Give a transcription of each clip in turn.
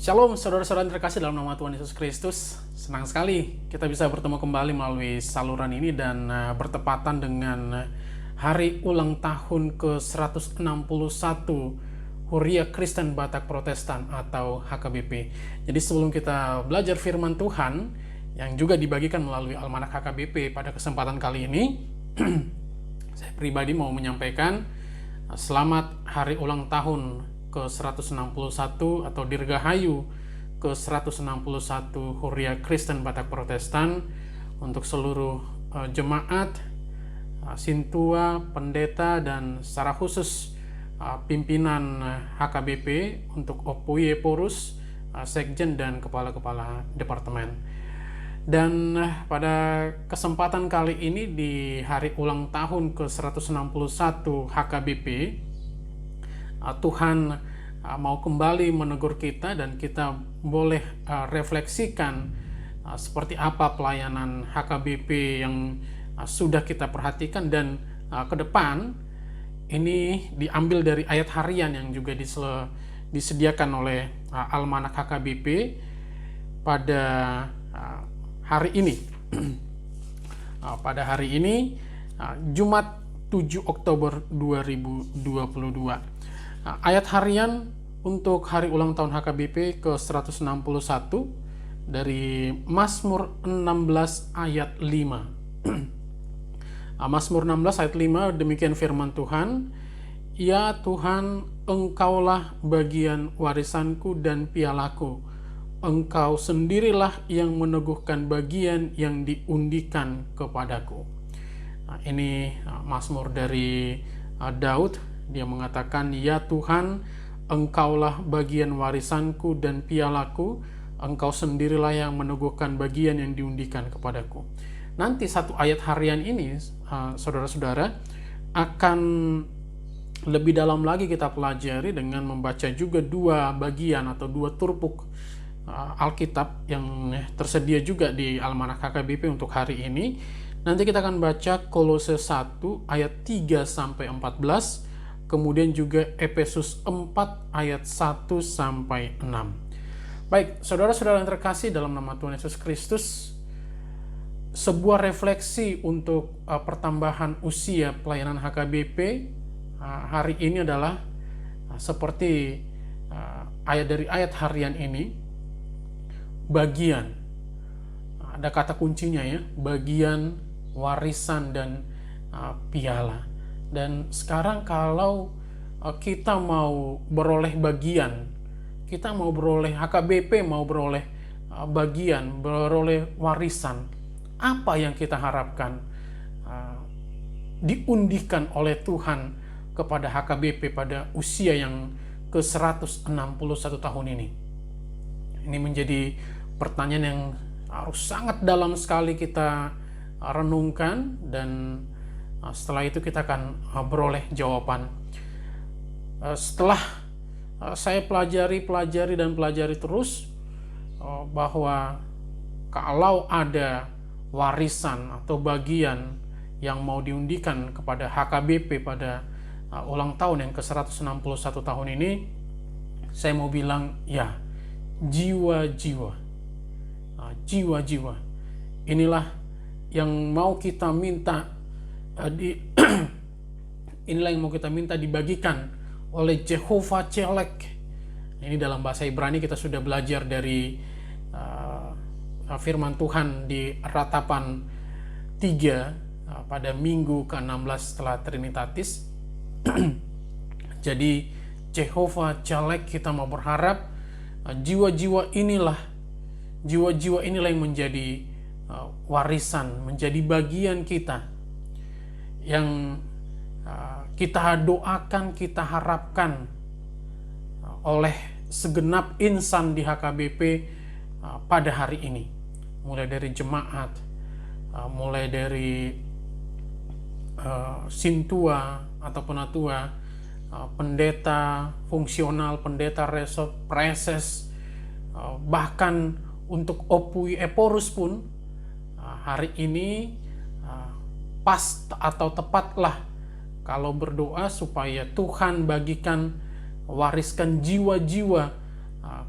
Shalom saudara-saudara yang terkasih dalam nama Tuhan Yesus Kristus. Senang sekali kita bisa bertemu kembali melalui saluran ini dan bertepatan dengan hari ulang tahun ke-161 Huria Kristen Batak Protestan atau HKBP. Jadi sebelum kita belajar firman Tuhan yang juga dibagikan melalui Almanak HKBP pada kesempatan kali ini, saya pribadi mau menyampaikan selamat hari ulang tahun ke-161 atau Dirgahayu ke-161 Huria Kristen Batak Protestan untuk seluruh jemaat, sintua, pendeta, dan secara khusus pimpinan HKBP untuk Opuye Porus, sekjen, dan kepala-kepala departemen. Dan pada kesempatan kali ini di hari ulang tahun ke-161 HKBP, Tuhan mau kembali menegur kita dan kita boleh refleksikan seperti apa pelayanan HKBP yang sudah kita perhatikan, dan ke depan ini diambil dari ayat harian yang juga disediakan oleh Almanak HKBP pada hari ini. Pada hari ini Jumat 7 Oktober 2022. Ayat harian untuk hari ulang tahun HKBP ke-161 dari Mazmur 16 ayat 5. Mazmur 16 ayat 5, demikian firman Tuhan, "Ya Tuhan, Engkaulah bagian warisanku dan pialaku. Engkau sendirilah yang meneguhkan bagian yang diundikan kepadaku." Ini Mazmur dari Daud. Dia mengatakan, "Ya Tuhan, Engkaulah bagian warisanku dan pialaku, Engkau sendirilah yang meneguhkan bagian yang diundikan kepadaku." Nanti satu ayat harian ini, saudara-saudara, akan lebih dalam lagi kita pelajari dengan membaca juga dua bagian atau dua turpuk Alkitab yang tersedia juga di Almanak HKBP untuk hari ini. Nanti kita akan baca Kolose 1 ayat 3-14, kemudian juga Efesus 4 ayat 1-6. Baik, saudara-saudara yang terkasih dalam nama Tuhan Yesus Kristus, sebuah refleksi untuk pertambahan usia pelayanan HKBP hari ini adalah seperti ayat dari ayat harian ini, bagian. Ada kata kuncinya ya, bagian, warisan, dan piala. Dan sekarang kalau kita mau beroleh bagian, kita mau beroleh HKBP, mau beroleh bagian, beroleh warisan, apa yang kita harapkan diundikan oleh Tuhan kepada HKBP pada usia yang ke-161 tahun ini? Ini menjadi pertanyaan yang harus sangat dalam sekali kita renungkan, dan setelah itu kita akan beroleh jawaban. Setelah saya pelajari terus bahwa kalau ada warisan atau bagian yang mau diundikan kepada HKBP pada ulang tahun yang ke-161 tahun ini, saya mau bilang ya, jiwa-jiwa. Inilah yang mau kita minta inilah yang mau kita minta dibagikan oleh Jehovah Celek. Ini dalam bahasa Ibrani kita sudah belajar dari firman Tuhan di ratapan 3 pada minggu ke-16 setelah Trinitatis. Jadi Jehovah Celek, kita mau berharap jiwa-jiwa inilah yang menjadi warisan, menjadi bagian kita, yang kita doakan, kita harapkan oleh segenap insan di HKBP pada hari ini, mulai dari jemaat, mulai dari sintua atau penatua, pendeta fungsional, pendeta resort, preses, bahkan untuk Opuye Porus pun hari ini pas atau tepatlah kalau berdoa supaya Tuhan bagikan, wariskan jiwa-jiwa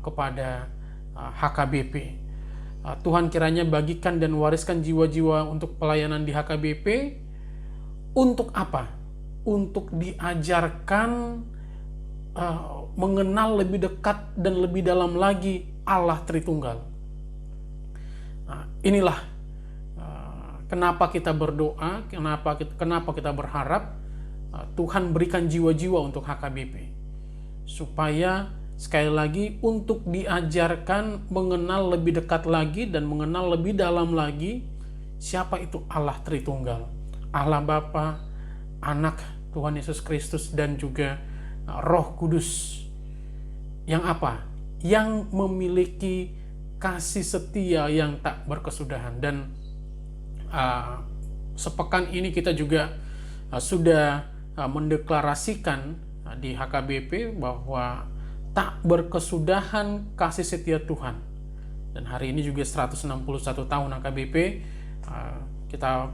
kepada HKBP. Tuhan kiranya bagikan dan wariskan jiwa-jiwa untuk pelayanan di HKBP. Untuk apa? Untuk diajarkan mengenal lebih dekat dan lebih dalam lagi Allah Tritunggal. Inilah kenapa kita berdoa, kenapa kita berharap Tuhan berikan jiwa-jiwa untuk HKBP, supaya sekali lagi untuk diajarkan mengenal lebih dekat lagi dan mengenal lebih dalam lagi siapa itu Allah Tritunggal, Allah Bapa, Anak Tuhan Yesus Kristus, dan juga Roh Kudus, yang apa? Yang memiliki kasih setia yang tak berkesudahan. Dan sepekan ini kita juga sudah mendeklarasikan di HKBP bahwa tak berkesudahan kasih setia Tuhan. Dan hari ini juga 161 tahun HKBP, kita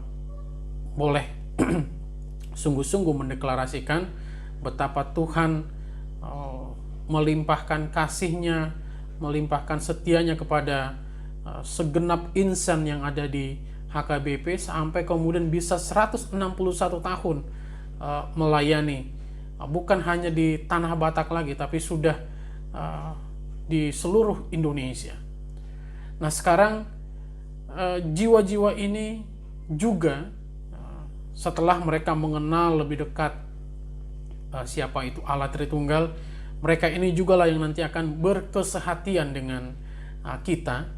boleh sungguh-sungguh mendeklarasikan betapa Tuhan melimpahkan kasih-Nya, melimpahkan setianya kepada segenap insan yang ada di HKBP, sampai kemudian bisa 161 tahun melayani, bukan hanya di Tanah Batak lagi, tapi sudah di seluruh Indonesia. Nah, sekarang jiwa-jiwa ini juga setelah mereka mengenal lebih dekat siapa itu Allah Tritunggal, mereka ini juga lah yang nanti akan berkesehatian dengan kita,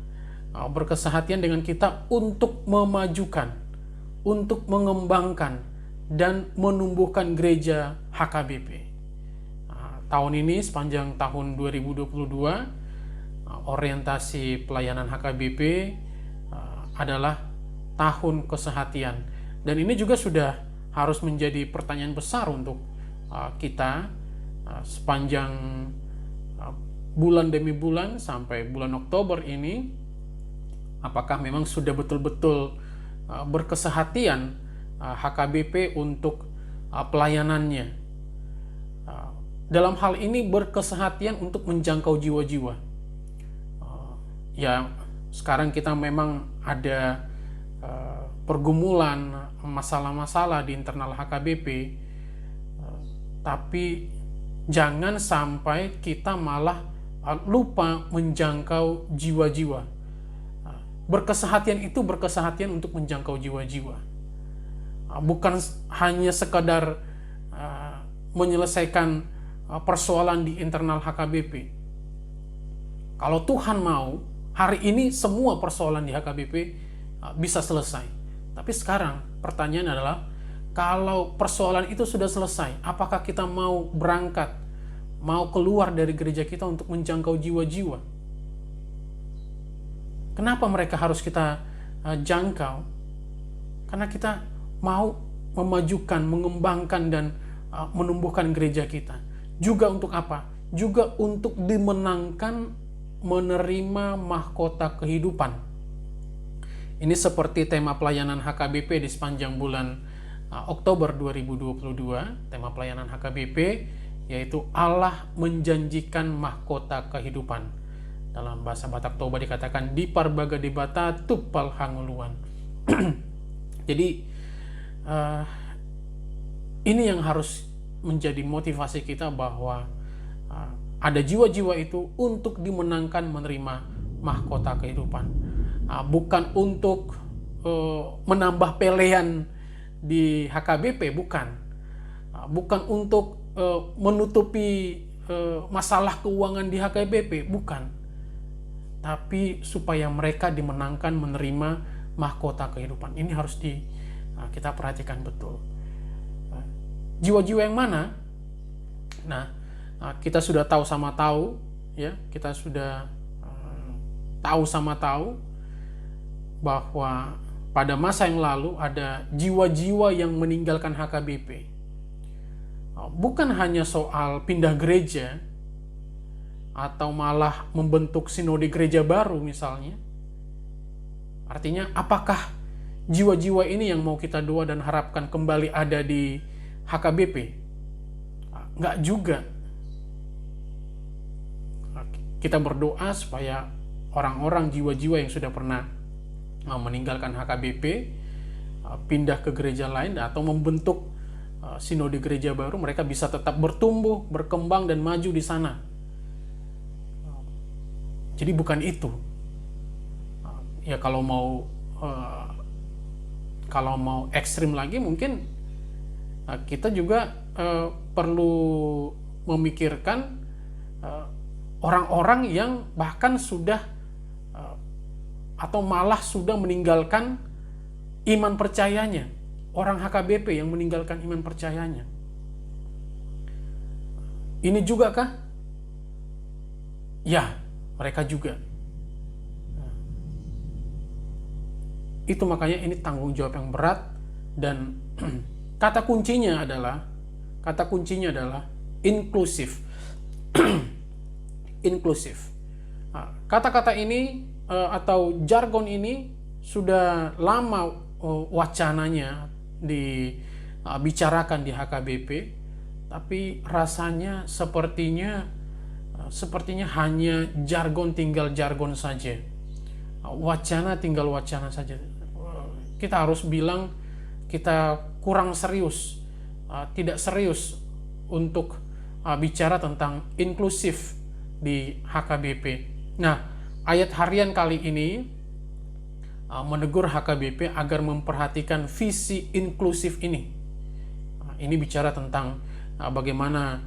berkesehatian dengan kita untuk memajukan, untuk mengembangkan dan menumbuhkan gereja HKBP. Tahun ini, sepanjang tahun 2022, orientasi pelayanan HKBP adalah tahun kesehatian. Dan ini juga sudah harus menjadi pertanyaan besar untuk kita sepanjang bulan demi bulan sampai bulan Oktober ini. Apakah memang sudah betul-betul berkesehatian HKBP untuk pelayanannya? Dalam hal ini berkesehatian untuk menjangkau jiwa-jiwa. Ya, sekarang kita memang ada pergumulan, masalah-masalah di internal HKBP, tapi jangan sampai kita malah lupa menjangkau jiwa-jiwa. Berkesehatian itu berkesehatian untuk menjangkau jiwa-jiwa, bukan hanya sekadar menyelesaikan persoalan di internal HKBP. Kalau Tuhan mau, hari ini semua persoalan di HKBP bisa selesai. Tapi sekarang pertanyaan adalah, kalau persoalan itu sudah selesai, apakah kita mau berangkat, mau keluar dari gereja kita untuk menjangkau jiwa-jiwa? Kenapa mereka harus kita jangkau? Karena kita mau memajukan, mengembangkan, dan menumbuhkan gereja kita. Juga untuk apa? Juga untuk dimenangkan menerima mahkota kehidupan. Ini seperti tema pelayanan HKBP di sepanjang bulan Oktober 2022. Tema pelayanan HKBP yaitu Allah menjanjikan mahkota kehidupan. Dalam bahasa Batak Toba dikatakan di parbaga debata tupal hanguluan. Jadi ini yang harus menjadi motivasi kita, bahwa ada jiwa-jiwa itu untuk dimenangkan menerima mahkota kehidupan, bukan untuk menambah pelean di HKBP, bukan untuk menutupi masalah keuangan di HKBP, bukan, tapi supaya mereka dimenangkan menerima mahkota kehidupan. Ini harus kita perhatikan betul. Jiwa-jiwa yang mana? Nah, kita sudah tahu sama tahu, ya, kita sudah tahu sama tahu bahwa pada masa yang lalu ada jiwa-jiwa yang meninggalkan HKBP. Bukan hanya soal pindah gereja atau malah membentuk sinode gereja baru misalnya. Artinya, apakah jiwa-jiwa ini yang mau kita doa dan harapkan kembali ada di HKBP? Enggak juga. kita berdoa supaya orang-orang jiwa-jiwa yang sudah pernah meninggalkan HKBP pindah ke gereja lain atau membentuk sinode gereja baru, mereka bisa tetap bertumbuh, berkembang, dan maju di sana. Jadi bukan itu. Ya kalau mau ekstrim lagi, mungkin kita juga perlu memikirkan orang-orang yang bahkan sudah atau malah sudah meninggalkan iman percayanya. Orang HKBP yang meninggalkan iman percayanya. Ini juga kah? Ya, mereka juga. Itu makanya ini tanggung jawab yang berat, dan kata kuncinya adalah inklusif. Inklusif. Kata-kata ini atau jargon ini sudah lama wacananya dibicarakan di HKBP, tapi rasanya sepertinya hanya jargon tinggal jargon saja, wacana tinggal wacana saja. Kita harus bilang kita kurang serius, tidak serius untuk bicara tentang inklusif di HKBP. Nah, ayat harian kali ini menegur HKBP agar memperhatikan visi inklusif ini. Ini bicara tentang bagaimana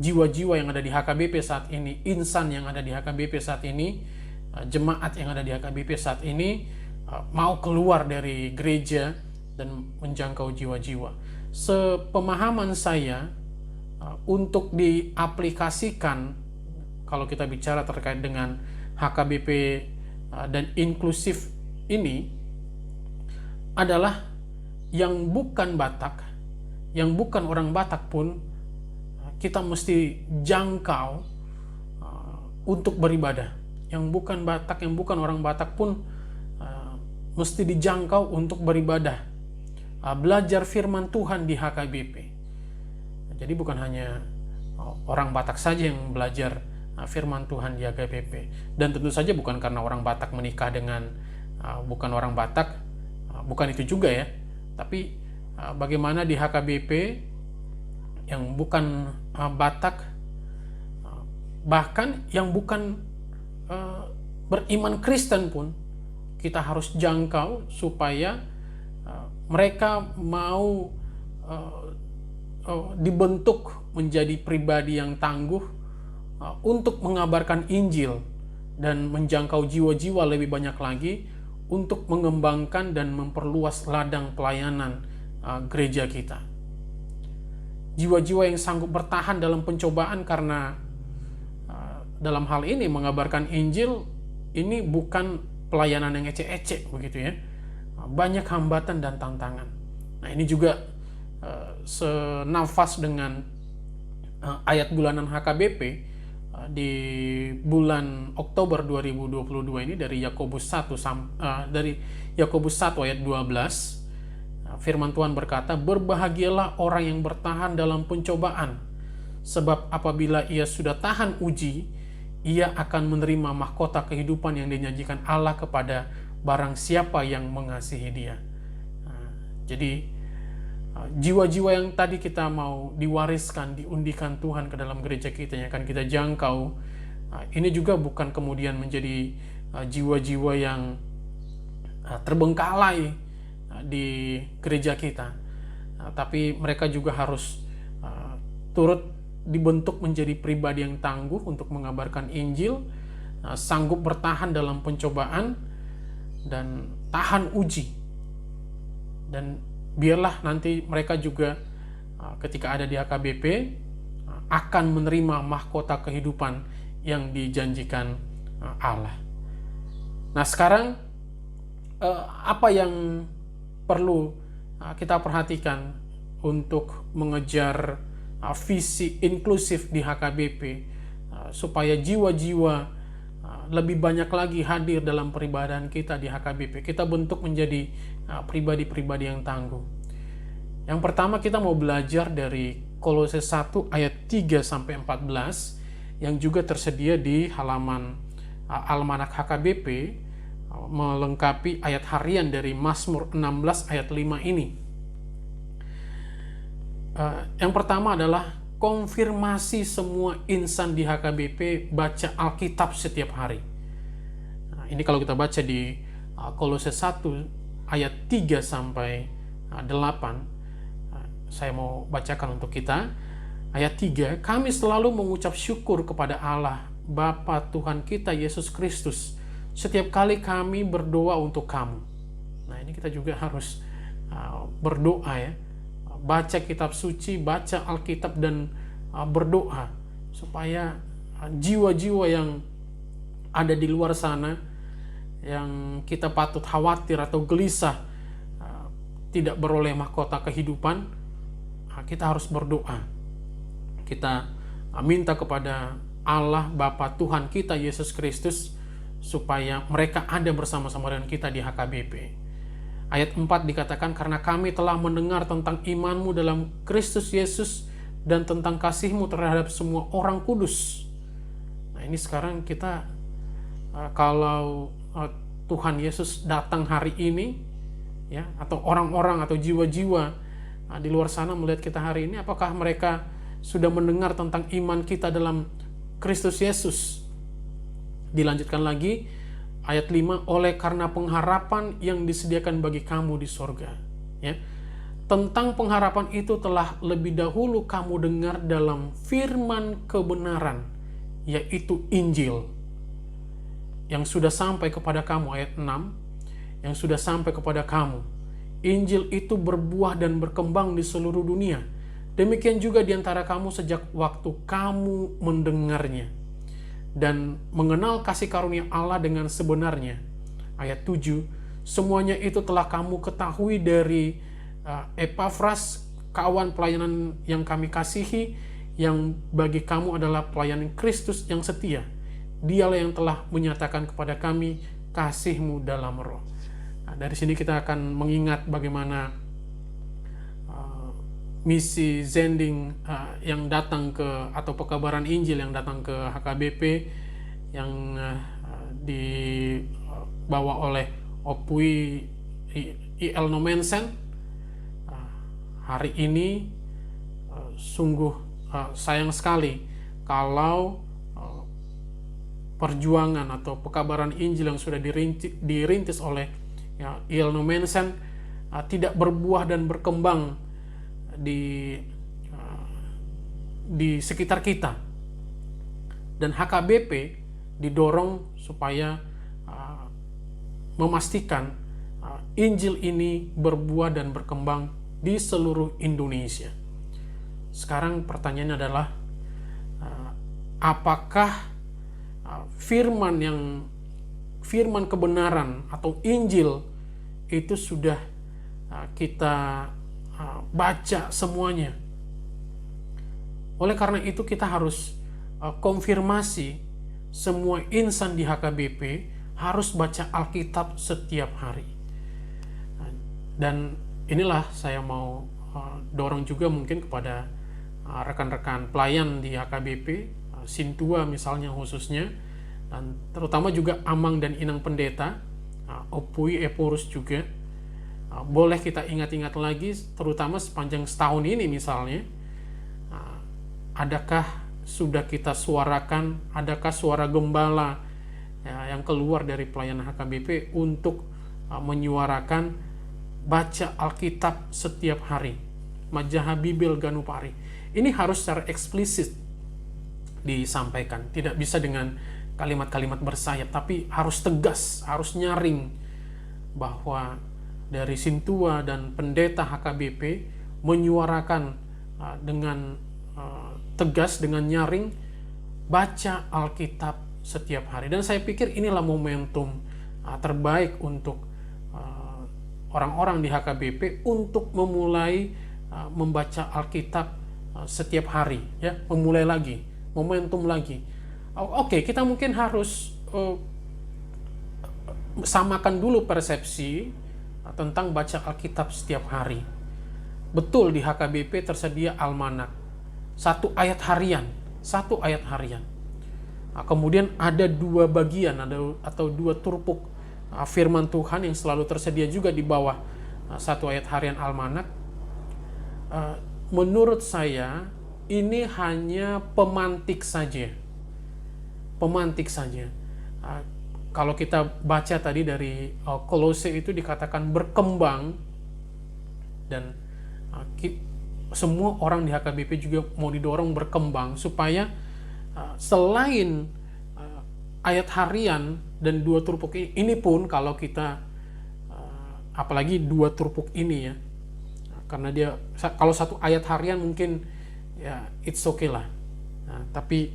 jiwa-jiwa yang ada di HKBP saat ini, insan yang ada di HKBP saat ini, jemaat yang ada di HKBP saat ini mau keluar dari gereja dan menjangkau jiwa-jiwa. Sepemahaman saya, untuk diaplikasikan kalau kita bicara terkait dengan HKBP dan inklusif ini, adalah yang bukan Batak, yang bukan orang Batak pun kita mesti jangkau untuk beribadah. Yang bukan Batak, yang bukan orang Batak pun mesti dijangkau untuk beribadah, belajar firman Tuhan di HKBP. Jadi bukan hanya orang Batak saja yang belajar firman Tuhan di HKBP, dan tentu saja bukan karena orang Batak menikah dengan bukan orang Batak, bukan itu juga ya, tapi bagaimana di HKBP yang bukan Batak, bahkan yang bukan beriman Kristen pun kita harus jangkau supaya mereka mau dibentuk menjadi pribadi yang tangguh untuk mengabarkan Injil dan menjangkau jiwa-jiwa lebih banyak lagi, untuk mengembangkan dan memperluas ladang pelayanan gereja kita. Jiwa-jiwa yang sanggup bertahan dalam pencobaan, karena dalam hal ini mengabarkan Injil ini bukan pelayanan yang ecek-ecek begitu ya. Banyak hambatan dan tantangan. Nah, ini juga senafas dengan ayat bulanan HKBP di bulan Oktober 2022 ini, dari Yakobus 1 ayat 12. Firman Tuhan berkata, "Berbahagialah orang yang bertahan dalam pencobaan, sebab apabila ia sudah tahan uji, ia akan menerima mahkota kehidupan yang dijanjikan Allah kepada barang siapa yang mengasihi Dia." Jadi jiwa-jiwa yang tadi kita mau diwariskan, diundikan Tuhan ke dalam gereja kita, yang akan kita jangkau, ini juga bukan kemudian menjadi jiwa-jiwa yang terbengkalai di gereja kita, tapi mereka juga harus turut dibentuk menjadi pribadi yang tangguh untuk mengabarkan Injil, sanggup bertahan dalam pencobaan dan tahan uji. Dan biarlah nanti mereka juga ketika ada di HKBP akan menerima mahkota kehidupan yang dijanjikan Allah. Nah, sekarang apa yang perlu kita perhatikan untuk mengejar visi inklusif di HKBP, supaya jiwa-jiwa lebih banyak lagi hadir dalam peribadahan kita di HKBP. Kita bentuk menjadi pribadi-pribadi yang tangguh. Yang pertama, kita mau belajar dari Kolose 1 ayat 3-14, yang juga tersedia di halaman Almanak HKBP, melengkapi ayat harian dari Mazmur 16 ayat 5 ini. Yang pertama adalah konfirmasi semua insan di HKBP baca Alkitab setiap hari. Nah, ini kalau kita baca di Kolose 1 ayat 3 sampai 8, saya mau bacakan untuk kita. Ayat 3, kami selalu mengucap syukur kepada Allah, Bapa Tuhan kita Yesus Kristus, setiap kali kami berdoa untuk kamu. Nah, ini kita juga harus berdoa ya. Baca kitab suci, baca Alkitab, dan berdoa supaya jiwa-jiwa yang ada di luar sana yang kita patut khawatir atau gelisah tidak beroleh mahkota kehidupan, kita harus berdoa. Kita minta kepada Allah Bapa Tuhan kita Yesus Kristus supaya mereka ada bersama-sama dengan kita di HKBP. Ayat 4 dikatakan, karena kami telah mendengar tentang imanmu dalam Kristus Yesus dan tentang kasihmu terhadap semua orang kudus. Nah, ini sekarang kita kalau Tuhan Yesus datang hari ini, ya, atau orang-orang atau jiwa-jiwa di luar sana melihat kita hari ini, apakah mereka sudah mendengar tentang iman kita dalam Kristus Yesus? Dilanjutkan lagi, ayat 5, oleh karena pengharapan yang disediakan bagi kamu di sorga. Ya. Tentang pengharapan itu telah lebih dahulu kamu dengar dalam firman kebenaran, yaitu Injil, yang sudah sampai kepada kamu. Ayat 6, yang sudah sampai kepada kamu. Injil itu berbuah dan berkembang di seluruh dunia. Demikian juga di antara kamu sejak waktu kamu mendengarnya dan mengenal kasih karunia Allah dengan sebenarnya. Ayat 7, semuanya itu telah kamu ketahui dari Epafras, kawan pelayanan yang kami kasihi, yang bagi kamu adalah pelayanan Kristus yang setia. Dialah yang telah menyatakan kepada kami kasih-Mu dalam roh. Nah, dari sini kita akan mengingat bagaimana misi Zending yang datang ke, atau pekabaran Injil yang datang ke HKBP yang dibawa oleh Opui I.L. Nommensen. Hari ini sungguh sayang sekali kalau perjuangan atau pekabaran Injil yang sudah dirintis oleh I.L. Nommensen tidak berbuah dan berkembang di sekitar kita. Dan HKBP didorong supaya memastikan Injil ini berbuah dan berkembang di seluruh Indonesia. Sekarang pertanyaannya adalah apakah firman kebenaran atau Injil itu sudah kita baca semuanya. Oleh karena itu kita harus konfirmasi semua insan di HKBP harus baca Alkitab setiap hari. Dan inilah saya mau dorong juga mungkin kepada rekan-rekan pelayan di HKBP, Sintua misalnya khususnya, dan terutama juga Amang dan Inang Pendeta, Opui Eporus juga. Boleh kita ingat-ingat lagi, terutama sepanjang setahun ini misalnya, adakah sudah kita suarakan, adakah suara gembala yang keluar dari pelayanan HKBP untuk menyuarakan baca Alkitab setiap hari, Majaha Bibel Ganupari. Ini harus secara eksplisit disampaikan, tidak bisa dengan kalimat-kalimat bersayap, tapi harus tegas, harus nyaring bahwa dari Sintua dan pendeta HKBP menyuarakan dengan tegas, dengan nyaring, baca Alkitab setiap hari. Dan saya pikir inilah momentum terbaik untuk orang-orang di HKBP untuk memulai membaca Alkitab setiap hari, ya, memulai lagi, momentum lagi. Oke, kita mungkin harus samakan dulu persepsi tentang baca Alkitab setiap hari. Betul, di HKBP tersedia almanak, satu ayat harian. Kemudian ada dua bagian atau dua turpuk firman Tuhan yang selalu tersedia juga di bawah satu ayat harian almanak. Menurut saya ini hanya pemantik saja. Pemantik saja. Kalau kita baca tadi dari Kolose itu dikatakan berkembang, dan semua orang di HKBP juga mau didorong berkembang supaya selain ayat harian dan dua turpuk ini pun, kalau kita apalagi dua turpuk ini ya, karena dia kalau satu ayat harian mungkin ya it's okay lah. Tapi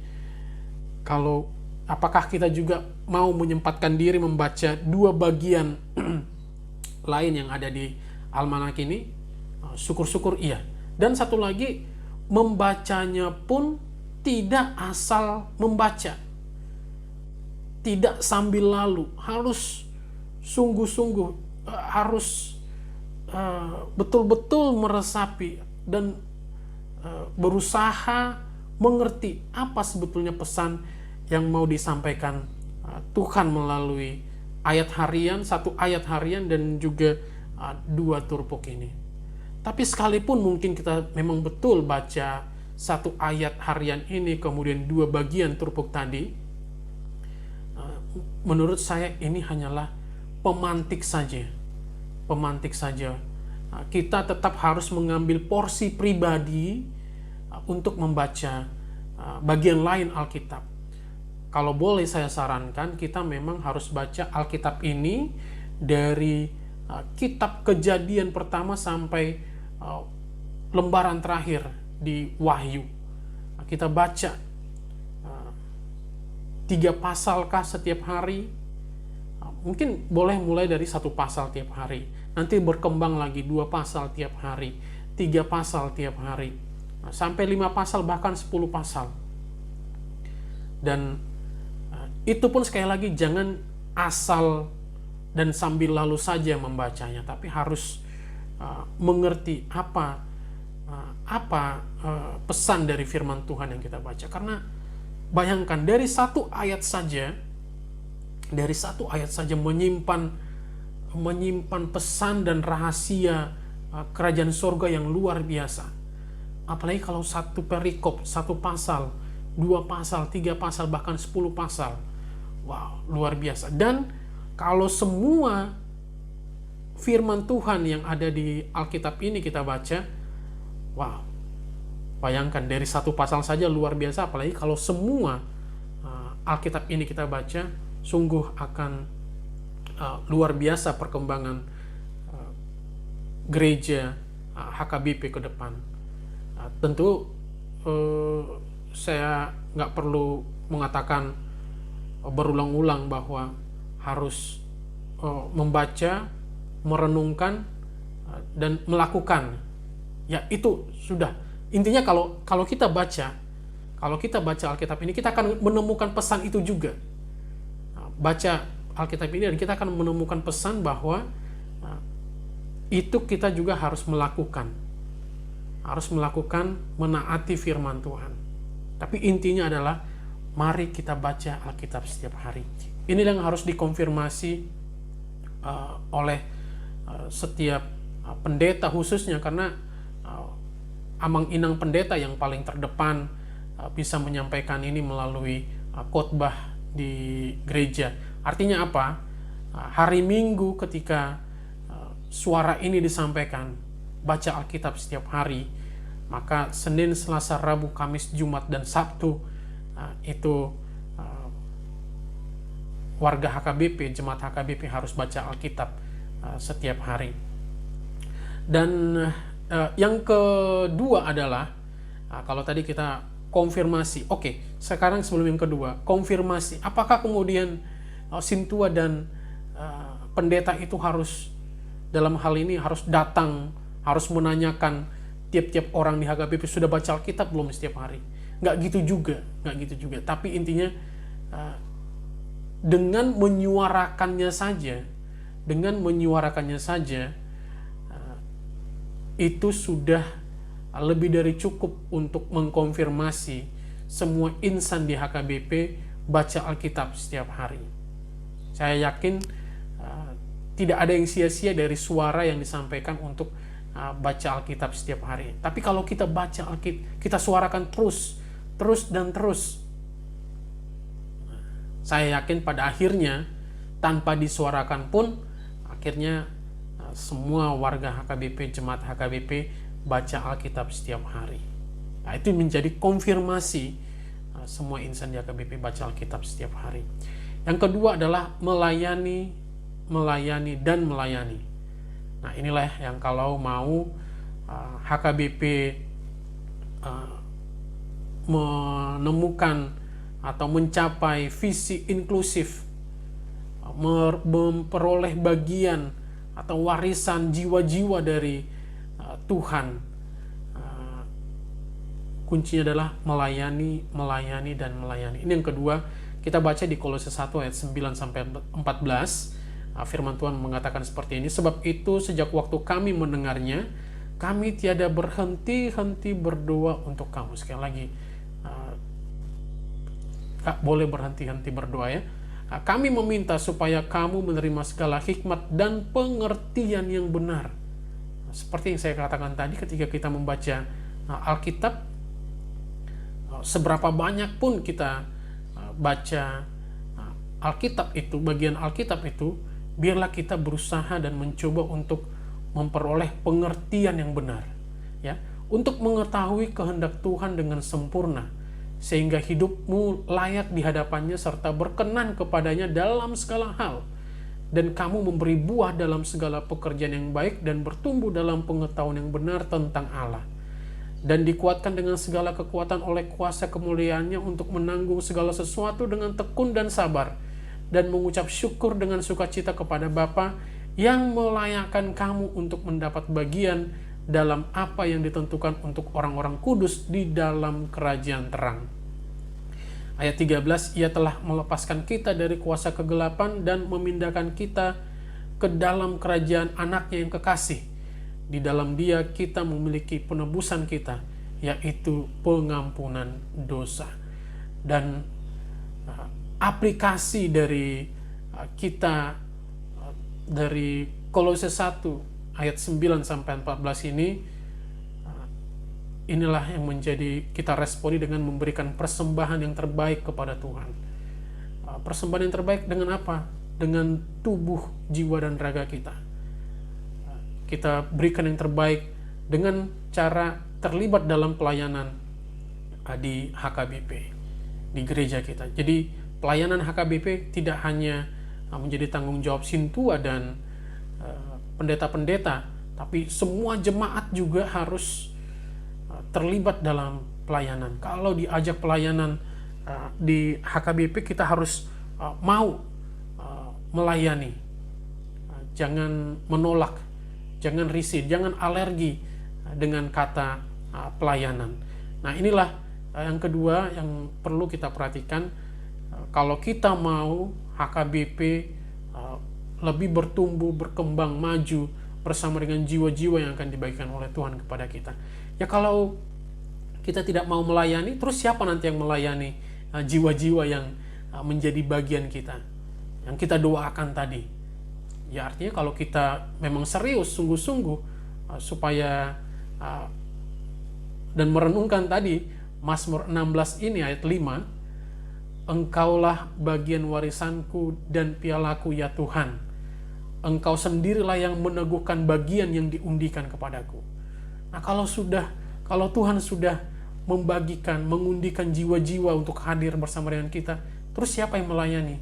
kalau apakah kita juga mau menyempatkan diri membaca dua bagian lain yang ada di almanak ini? Syukur-syukur iya. Dan satu lagi, membacanya pun tidak asal membaca, tidak sambil lalu, harus sungguh-sungguh, harus betul-betul meresapi dan berusaha mengerti apa sebetulnya pesan yang mau disampaikan Tuhan melalui ayat harian, satu ayat harian dan juga dua turpuk ini. Tapi sekalipun mungkin kita memang betul baca satu ayat harian ini, kemudian dua bagian turpuk tadi, menurut saya ini hanyalah pemantik saja. Pemantik saja. Kita tetap harus mengambil porsi pribadi untuk membaca bagian lain Alkitab. Kalau boleh saya sarankan, kita memang harus baca Alkitab ini dari kitab Kejadian pertama sampai lembaran terakhir di Wahyu. Kita baca 3 pasal kah setiap hari? Mungkin boleh mulai dari 1 pasal tiap hari, nanti berkembang lagi 2 pasal tiap hari, 3 pasal tiap hari, sampai 5 pasal, bahkan 10 pasal. Dan itu pun sekali lagi jangan asal dan sambil lalu saja membacanya, tapi harus mengerti apa pesan dari firman Tuhan yang kita baca. Karena bayangkan, dari satu ayat saja menyimpan pesan dan rahasia kerajaan surga yang luar biasa. Apalagi kalau satu perikop, 1 pasal, 2 pasal, 3 pasal, bahkan 10 pasal. Wow, luar biasa. Dan kalau semua firman Tuhan yang ada di Alkitab ini kita baca, wow, bayangkan dari 1 pasal saja luar biasa, apalagi kalau semua Alkitab ini kita baca, sungguh akan luar biasa perkembangan gereja HKBP ke depan. Tentu saya nggak perlu mengatakan berulang-ulang bahwa harus membaca, merenungkan, dan melakukan. Ya, itu sudah. Intinya kalau kita baca Alkitab ini, kita akan menemukan pesan itu juga. Baca Alkitab ini dan kita akan menemukan pesan bahwa itu kita juga harus melakukan. Harus melakukan, menaati firman Tuhan. Tapi intinya adalah mari kita baca Alkitab setiap hari. Ini yang harus dikonfirmasi oleh setiap pendeta khususnya, karena amang inang pendeta yang paling terdepan bisa menyampaikan ini melalui khotbah di gereja. Artinya apa? Hari Minggu ketika suara ini disampaikan, baca Alkitab setiap hari, maka Senin, Selasa, Rabu, Kamis, Jumat, dan Sabtu itu warga HKBP, jemaat HKBP harus baca Alkitab setiap hari. Dan yang kedua adalah, kalau tadi kita konfirmasi, oke, sekarang sebelum yang kedua, konfirmasi. Apakah kemudian Sintua dan pendeta itu harus, dalam hal ini harus datang, harus menanyakan tiap-tiap orang di HKBP sudah baca Alkitab belum setiap hari? Nggak gitu juga. Tapi intinya dengan menyuarakannya saja, itu sudah lebih dari cukup untuk mengkonfirmasi semua insan di HKBP baca Alkitab setiap hari. Saya yakin tidak ada yang sia-sia dari suara yang disampaikan untuk baca Alkitab setiap hari. Tapi kalau kita baca Alkitab, kita suarakan terus dan terus. Saya yakin pada akhirnya, tanpa disuarakan pun, akhirnya semua warga HKBP, jemaat HKBP, baca Alkitab setiap hari. Nah, itu menjadi konfirmasi semua insan di HKBP baca Alkitab setiap hari. Yang kedua adalah melayani. Nah, inilah yang kalau mau HKBP menemukan atau mencapai visi inklusif, memperoleh bagian atau warisan jiwa-jiwa dari Tuhan, kuncinya adalah melayani. Ini yang kedua, kita baca di Kolose 1 ayat 9 sampai 14. Firman Tuhan mengatakan seperti ini, sebab itu sejak waktu kami mendengarnya, kami tiada berhenti-henti berdoa untuk kamu. Sekali lagi, boleh berhenti-henti berdoa ya. Kami meminta supaya kamu menerima segala hikmat dan pengertian yang benar. Seperti yang saya katakan tadi, ketika kita membaca Alkitab, seberapa banyak pun kita baca Alkitab itu, bagian Alkitab itu, biarlah kita berusaha dan mencoba untuk memperoleh pengertian yang benar, ya, untuk mengetahui kehendak Tuhan dengan sempurna, sehingga hidupmu layak di hadapannya serta berkenan kepadanya dalam segala hal, dan kamu memberi buah dalam segala pekerjaan yang baik dan bertumbuh dalam pengetahuan yang benar tentang Allah, dan dikuatkan dengan segala kekuatan oleh kuasa kemuliaannya untuk menanggung segala sesuatu dengan tekun dan sabar, dan mengucap syukur dengan sukacita kepada Bapa yang melayakkan kamu untuk mendapat bagian dalam apa yang ditentukan untuk orang-orang kudus di dalam kerajaan terang. Ayat 13, ia telah melepaskan kita dari kuasa kegelapan dan memindahkan kita ke dalam kerajaan anaknya yang kekasih. Di dalam dia kita memiliki penebusan kita, yaitu pengampunan dosa. Dan aplikasi dari kita dari Kolose 1 ayat 9 sampai 14 ini, inilah yang menjadi kita responi dengan memberikan persembahan yang terbaik kepada Tuhan. Persembahan yang terbaik dengan apa? Dengan tubuh, jiwa, dan raga kita. Kita berikan yang terbaik dengan cara terlibat dalam pelayanan di HKBP, di gereja kita. Jadi pelayanan HKBP tidak hanya menjadi tanggung jawab Sintua dan pendeta-pendeta, tapi semua jemaat juga harus terlibat dalam pelayanan. Kalau diajak pelayanan di HKBP, kita harus mau melayani. Jangan menolak, jangan risih, jangan alergi dengan kata pelayanan. Nah, inilah yang kedua yang perlu kita perhatikan. Kalau kita mau HKBP lebih bertumbuh, berkembang, maju bersama dengan jiwa-jiwa yang akan dibagikan oleh Tuhan kepada kita. Ya, kalau kita tidak mau melayani, terus siapa nanti yang melayani jiwa-jiwa yang menjadi bagian kita, yang kita doakan tadi? Ya, artinya kalau kita memang serius, sungguh-sungguh supaya dan merenungkan tadi Mazmur 16 ini ayat 5, Engkaulah bagian warisanku dan pialaku ya Tuhan. Engkau sendirilah yang meneguhkan bagian yang diundikan kepadaku. Nah, kalau Tuhan sudah membagikan, mengundikan jiwa-jiwa untuk hadir bersama dengan kita, terus siapa yang melayani?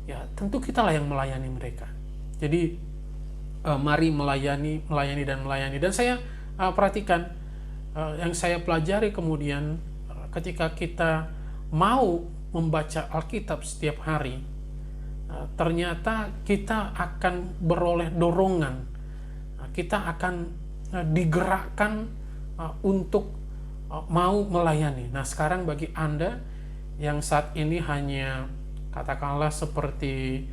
Ya, tentu kitalah yang melayani mereka. Jadi, mari melayani. Dan saya perhatikan, yang saya pelajari kemudian, ketika kita mau membaca Alkitab setiap hari, ternyata kita akan beroleh dorongan, kita akan digerakkan untuk mau melayani. Nah, sekarang bagi Anda yang saat ini hanya katakanlah seperti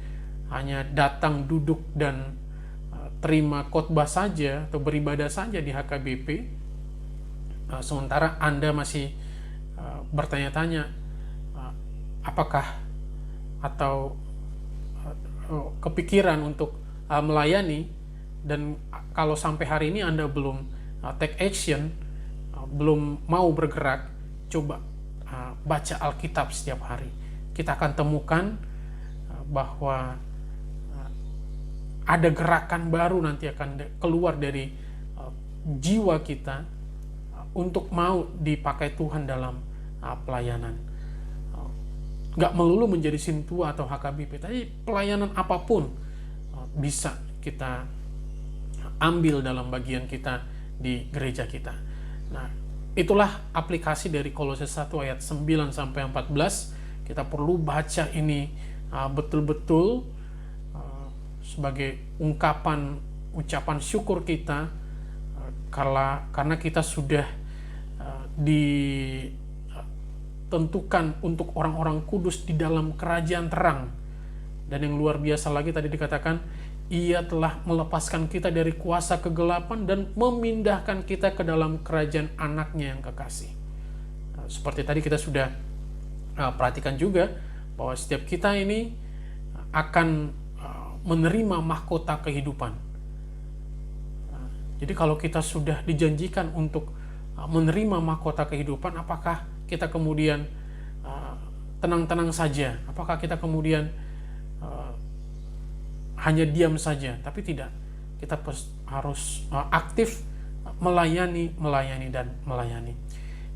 hanya datang, duduk, dan terima khotbah saja atau beribadah saja di HKBP, sementara Anda masih bertanya-tanya, apakah atau kepikiran untuk melayani, dan kalau sampai hari ini Anda belum take action, belum mau bergerak, coba baca Alkitab setiap hari. Kita akan temukan bahwa ada gerakan baru nanti akan keluar dari jiwa kita untuk mau dipakai Tuhan dalam pelayanan. Gak melulu menjadi Sintua atau HKBP, tapi pelayanan apapun bisa kita ambil dalam bagian kita di gereja kita. Nah, itulah aplikasi dari Kolose 1 ayat 9 sampai 14. Kita perlu baca ini betul-betul sebagai ucapan syukur kita karena kita sudah ditentukan untuk orang-orang kudus di dalam kerajaan terang. Dan yang luar biasa lagi tadi dikatakan, Ia telah melepaskan kita dari kuasa kegelapan dan memindahkan kita ke dalam kerajaan anaknya yang kekasih. Seperti tadi kita sudah perhatikan juga bahwa setiap kita ini akan menerima mahkota kehidupan. Jadi kalau kita sudah dijanjikan untuk menerima mahkota kehidupan, apakah kita kemudian tenang-tenang saja? Apakah kita kemudian hanya diam saja? Tapi tidak. Kita harus aktif melayani.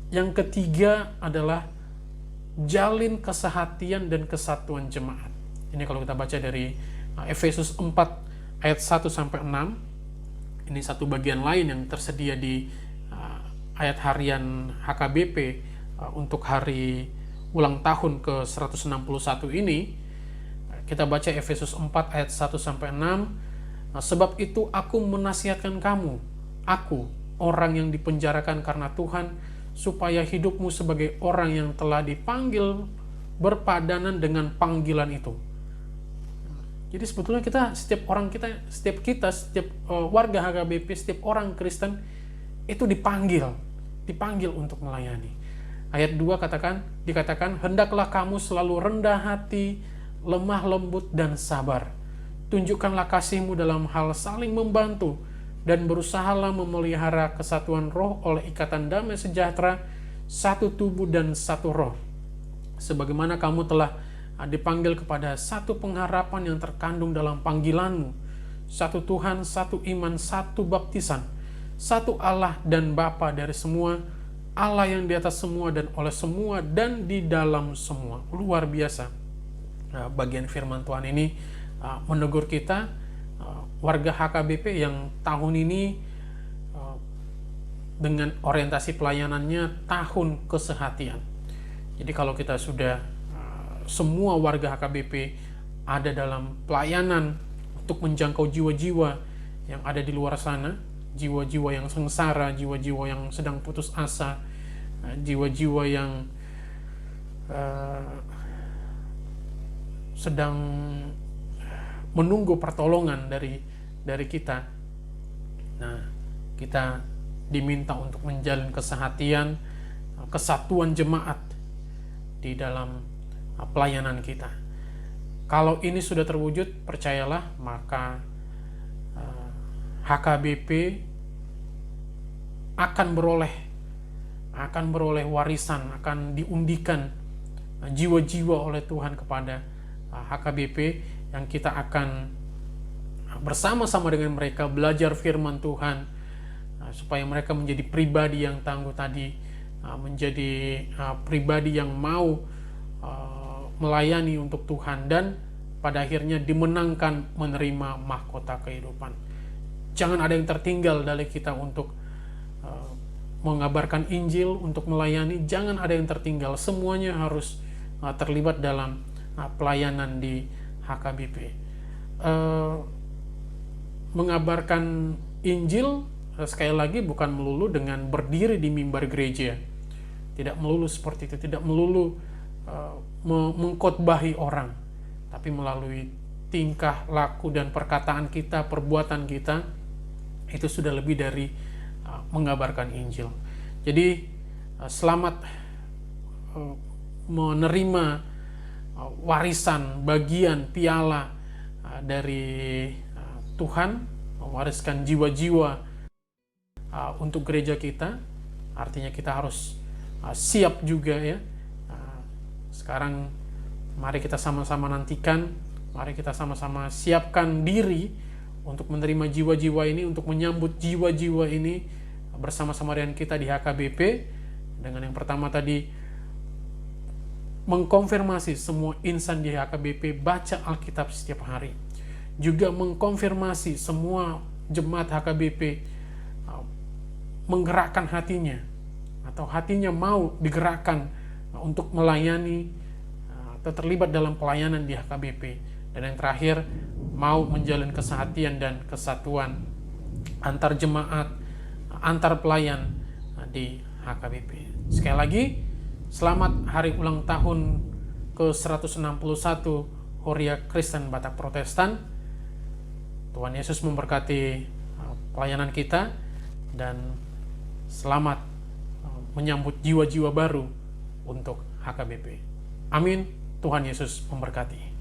Yang ketiga adalah jalin kesehatian dan kesatuan jemaat. Ini kalau kita baca dari Efesus 4 ayat 1 sampai 6. Ini satu bagian lain yang tersedia di ayat harian HKBP untuk hari ulang tahun ke-161 ini. Kita baca Efesus 4 ayat 1 sampai 6. Sebab itu aku menasihatkan kamu, aku, orang yang dipenjarakan karena Tuhan, supaya hidupmu sebagai orang yang telah dipanggil berpadanan dengan panggilan itu. Jadi sebetulnya setiap warga HKBP, setiap orang Kristen itu dipanggil untuk melayani. Ayat 2 dikatakan, hendaklah kamu selalu rendah hati, lemah lembut dan sabar. Tunjukkanlah kasihmu dalam hal saling membantu, dan berusahalah memelihara kesatuan roh oleh ikatan damai sejahtera, satu tubuh dan satu roh. Sebagaimana kamu telah dipanggil kepada satu pengharapan yang terkandung dalam panggilanmu, satu Tuhan, satu iman, satu baptisan, satu Allah dan Bapa dari semua, Allah yang di atas semua dan oleh semua dan di dalam semua. Luar biasa. Bagian firman Tuhan ini menegur kita, warga HKBP yang tahun ini dengan orientasi pelayanannya tahun kesehatian. Jadi kalau kita sudah semua warga HKBP ada dalam pelayanan untuk menjangkau jiwa-jiwa yang ada di luar sana, jiwa-jiwa yang sengsara, jiwa-jiwa yang sedang putus asa, jiwa-jiwa yang sedang menunggu pertolongan dari kita. Nah, kita diminta untuk menjalin kesehatian, kesatuan jemaat di dalam pelayanan kita. Kalau ini sudah terwujud, percayalah, maka HKBP akan beroleh warisan, akan diundikan jiwa-jiwa oleh Tuhan kepada HKBP, yang kita akan bersama-sama dengan mereka belajar firman Tuhan, supaya mereka menjadi pribadi yang tangguh tadi, menjadi pribadi yang mau melayani untuk Tuhan, dan pada akhirnya dimenangkan menerima mahkota kehidupan. Jangan ada yang tertinggal dari kita untuk mengabarkan Injil, untuk melayani. Jangan ada yang tertinggal. Semuanya harus terlibat dalam pelayanan di HKBP. Mengabarkan Injil, sekali lagi, bukan melulu dengan berdiri di mimbar gereja. Tidak melulu seperti itu. Tidak melulu mengkhotbahi orang, tapi melalui tingkah laku dan perkataan kita, perbuatan kita, itu sudah lebih dari mengabarkan Injil. Jadi selamat menerima warisan, bagian, piala dari Tuhan, mewariskan jiwa-jiwa untuk gereja kita. Artinya kita harus siap juga ya. Sekarang mari kita sama-sama nantikan, mari kita sama-sama siapkan diri untuk menerima jiwa-jiwa ini, untuk menyambut jiwa-jiwa ini bersama-sama dengan kita di HKBP. Dengan yang pertama tadi, mengkonfirmasi semua insan di HKBP baca Alkitab setiap hari. Juga mengkonfirmasi semua jemaat HKBP menggerakkan hatinya, atau hatinya mau digerakkan untuk melayani atau terlibat dalam pelayanan di HKBP. Dan yang terakhir, mau menjalin kesehatian dan kesatuan antar jemaat, antar pelayan di HKBP. Sekali lagi, selamat hari ulang tahun ke-161 Horia Kristen Batak Protestan. Tuhan Yesus memberkati pelayanan kita, dan selamat menyambut jiwa-jiwa baru untuk HKBP. Amin. Tuhan Yesus memberkati.